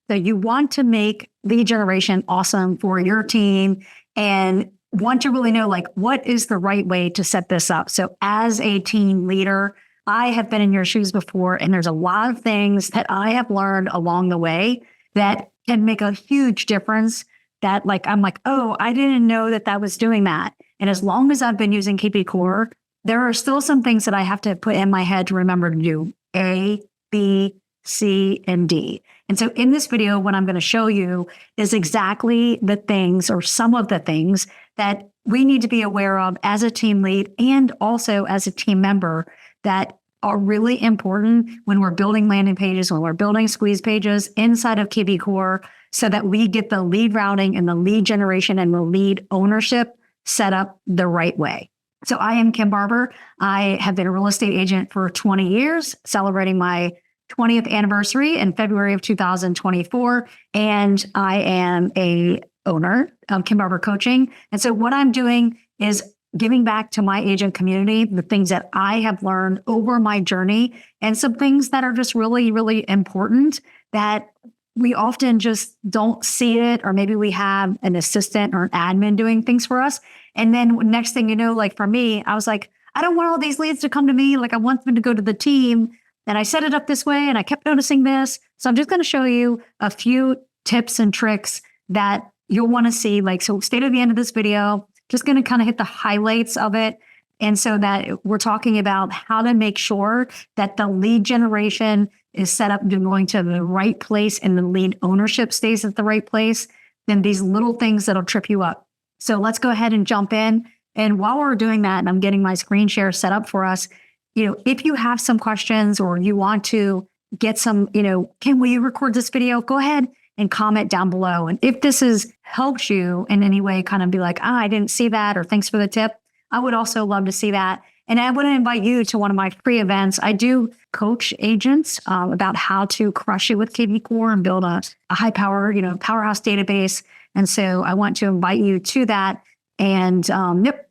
So you want to make lead generation awesome for your team and want to really know, like, what is the right way to set this up? So as a team leader, I have been in your shoes before, and there's a lot of things that I have learned along the way that can make a huge difference that I'm like, oh, I didn't know that that was doing that. And as long as I've been using kvCORE, there are still some things that I have to put in my head to remember to do A, B, C, and D. And so in this video, what I'm going to show you is exactly the things or some of the things that we need to be aware of as a team lead and also as a team member that are really important when we're building landing pages, when we're building squeeze pages inside of kvCORE, so that we get the lead routing and the lead generation and the lead ownership set up the right way. So I am Kim Barber. I have been a real estate agent for 20 years, celebrating my 20th anniversary in February of 2024. And I am a owner of Kim Barber Coaching. And so what I'm doing is giving back to my agent community the things that I have learned over my journey and some things that are just really, really important that we often just don't see it, or maybe we have an assistant or an admin doing things for us. And then next thing you know, like for me, I was like, I don't want all these leads to come to me. Like I want them to go to the team. And I set it up this way and I kept noticing this. So I'm just going to show you a few tips and tricks that you'll want to see. So stay to the end of this video, just going to kind of hit the highlights of it. And so that we're talking about how to make sure that the lead generation is set up to going to the right place and the lead ownership stays at the right place. Then these little things that'll trip you up. So let's go ahead and jump in. And while we're doing that, and I'm getting my screen share set up for us, if you have some questions or you want to get some, Kim, will you record this video? Go ahead and comment down below. And if this has helped you in any way, kind of be like, I didn't see that, or thanks for the tip. I would also love to see that. And I want to invite you to one of my free events. I do coach agents about how to crush it with kvCORE and build a high power, powerhouse database. And so I want to invite you to that. And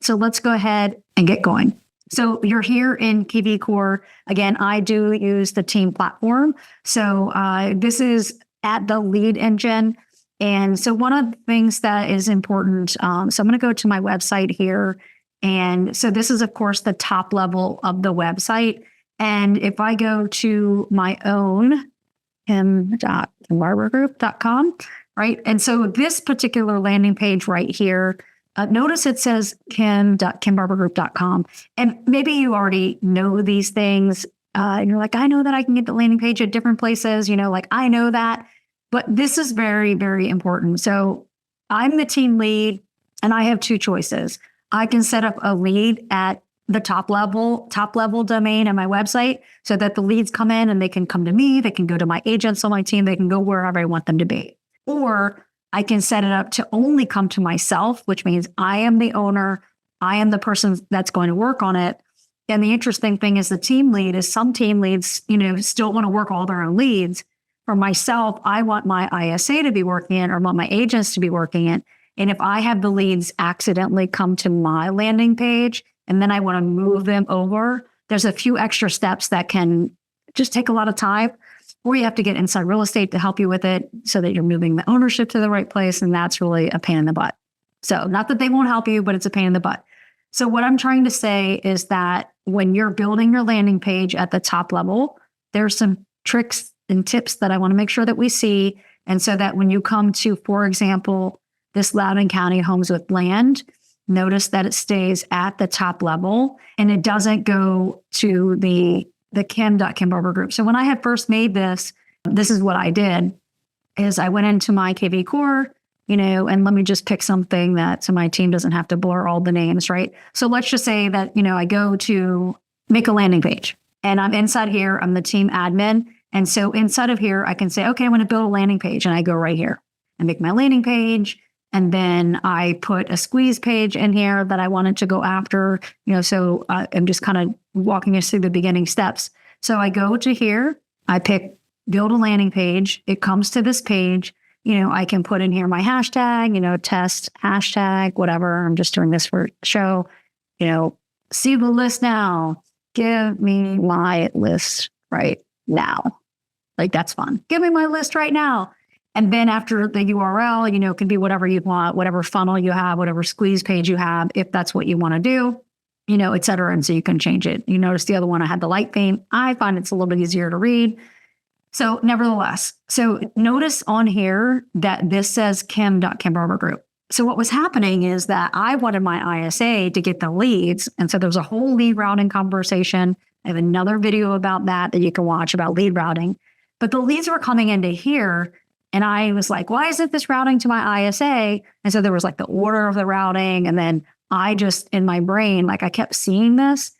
so let's go ahead and get going. So you're here in kvCORE. Again, I do use the team platform. So this is at the lead engine. And so one of the things that is important, so I'm going to go to my website here. And so this is, of course, the top level of the website. And if I go to my own kim.kimbarbergroup.com, right? And so this particular landing page right here, notice it says kim.kimbarbergroup.com. And maybe you already know these things. And you're like, I know that I can get the landing page at different places, I know that. But this is very, very important. So I'm the team lead and I have two choices. I can set up a lead at the top level domain on my website so that the leads come in and they can come to me, they can go to my agents on my team, they can go wherever I want them to be. Or I can set it up to only come to myself, which means I am the owner, I am the person that's going to work on it. And the interesting thing is the team lead is some team leads, still want to work all their own leads. For myself, I want my ISA to be working it or want my agents to be working it. And if I have the leads accidentally come to my landing page and then I want to move them over, there's a few extra steps that can just take a lot of time, or you have to get inside real estate to help you with it so that you're moving the ownership to the right place. And that's really a pain in the butt. So not that they won't help you, but it's a pain in the butt. So what I'm trying to say is that when you're building your landing page at the top level, there's some tricks and tips that I want to make sure that we see. And so that when you come to, for example, this Loudoun County Homes with Land, notice that it stays at the top level and it doesn't go to the Kim.Kimbarber group. So when I had first made this is what I did, is I went into my kvCORE, and let me just pick something that, so my team doesn't have to blur all the names, right? So let's just say that, I go to make a landing page and I'm inside here, I'm the team admin. And so inside of here, I can say, okay, I want to build a landing page, and I go right here and make my landing page. And then I put a squeeze page in here that I wanted to go after, so I'm just kind of walking us through the beginning steps. So I go to here, I pick build a landing page. It comes to this page. I can put in here my hashtag, test hashtag, whatever. I'm just doing this for show, see the list now. Give me my list right now. That's fun. Give me my list right now. And then after the URL, it can be whatever you want, whatever funnel you have, whatever squeeze page you have, if that's what you want to do, et cetera. And so you can change it. You notice the other one, I had the light theme. I find it's a little bit easier to read. So nevertheless, so notice on here that this says Kim Barber Group. So what was happening is that I wanted my ISA to get the leads. And so there was a whole lead routing conversation. I have another video about that you can watch about lead routing. But the leads were coming into here. And I was like, why isn't this routing to my ISA? And so there was like the order of the routing. And then I just, in my brain, like I kept seeing this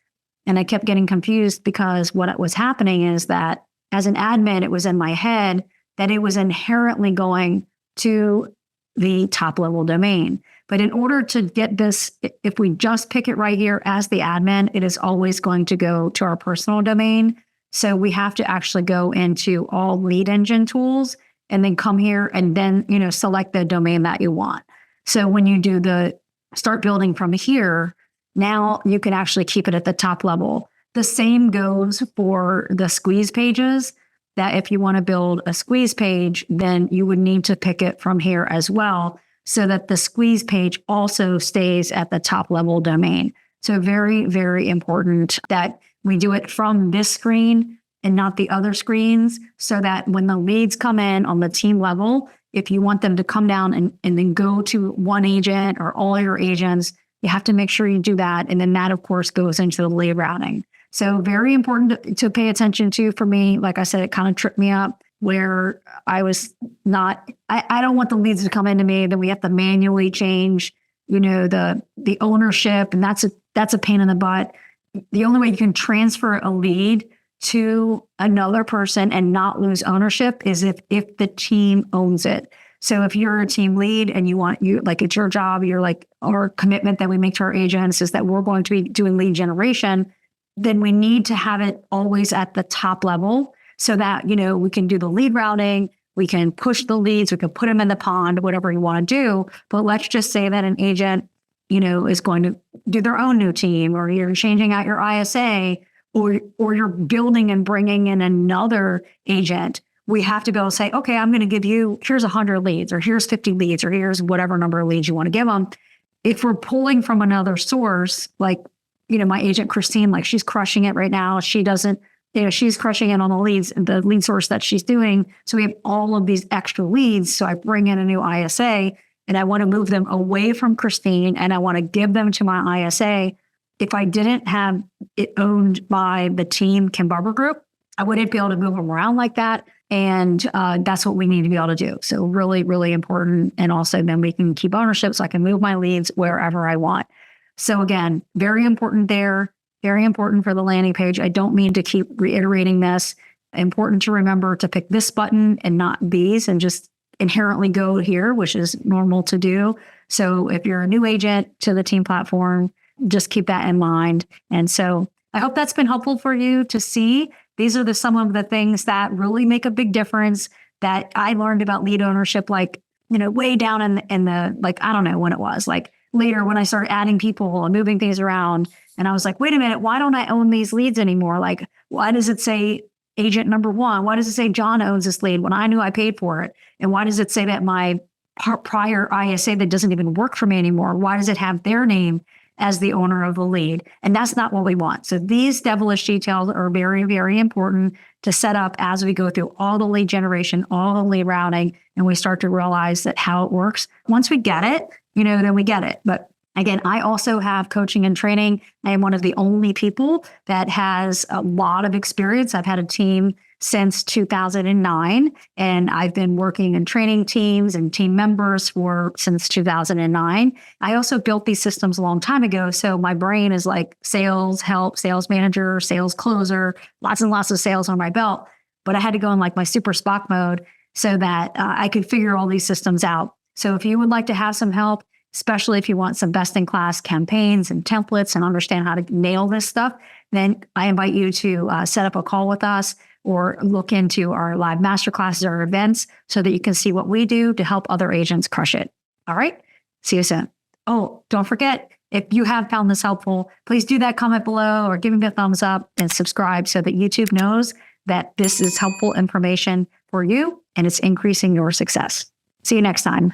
and I kept getting confused because what was happening is that as an admin, it was in my head that it was inherently going to the top level domain. But in order to get this, if we just pick it right here as the admin, it is always going to go to our personal domain. So we have to actually go into all lead engine tools and then come here and then, select the domain that you want. So when you do the start building from here, now you can actually keep it at the top level. The same goes for the squeeze pages, that if you want to build a squeeze page, then you would need to pick it from here as well, so that the squeeze page also stays at the top level domain. So very, very important that we do it from this screen and not the other screens, so that when the leads come in on the team level, if you want them to come down and then go to one agent or all your agents, you have to make sure you do that. And then that, of course, goes into the lead routing. So very important to pay attention to for me. Like I said, it kind of tripped me up where I was not, I don't want the leads to come into me. Then we have to manually change, the ownership. And that's a pain in the butt. The only way you can transfer a lead to another person and not lose ownership is if the team owns it. So if you're a team lead and it's your job, you're like, our commitment that we make to our agents is that we're going to be doing lead generation, then we need to have it always at the top level so that, we can do the lead routing, we can push the leads, we can put them in the pond, whatever you want to do. But let's just say that an agent, is going to do their own new team, or you're changing out your ISA, or you're building and bringing in another agent. We have to be able to say, okay, I'm going to give you, here's 100 leads, or here's 50 leads, or here's whatever number of leads you want to give them. If we're pulling from another source, like, my agent, Christine, like she's crushing it right now. She doesn't, she's crushing it on the lead source that she's doing. So we have all of these extra leads. So I bring in a new ISA and I want to move them away from Christine and I want to give them to my ISA. If I didn't have it owned by the team Kim Barber Group, I wouldn't be able to move them around like that. And that's what we need to be able to do. So really, really important. And also then we can keep ownership so I can move my leads wherever I want. So again, very important there, very important for the landing page. I don't mean to keep reiterating this. Important to remember to pick this button and not these and just inherently go here, which is normal to do. So if you're a new agent to the team platform, just keep that in mind. And so I hope that's been helpful for you to see. These are some of the things that really make a big difference that I learned about lead ownership, like, way down in the, like, I don't know when it was, like later when I started adding people and moving things around. And I was like, wait a minute, why don't I own these leads anymore? Like, why does it say agent number 1? Why does it say John owns this lead when I knew I paid for it? And why does it say that my prior ISA that doesn't even work for me anymore, why does it have their name as the owner of the lead? And that's not what we want. So these devilish details are very, very important to set up as we go through all the lead generation, all the lead routing, and we start to realize that how it works. Once we get it, then we get it. But again, I also have coaching and training. I am one of the only people that has a lot of experience. I've had a team since 2009, and I've been working and training teams and team members since 2009. I also built these systems a long time ago, so my brain is like sales help, sales manager, sales closer, lots and lots of sales on my belt. But I had to go in like my super Spock mode so that I could figure all these systems out. So if you would like to have some help, especially if you want some best-in-class campaigns and templates and understand how to nail this stuff, then I invite you to set up a call with us or look into our live masterclasses or events so that you can see what we do to help other agents crush it. All right. See you soon. Oh, don't forget, if you have found this helpful, please do that comment below or give me a thumbs up and subscribe so that YouTube knows that this is helpful information for you and it's increasing your success. See you next time.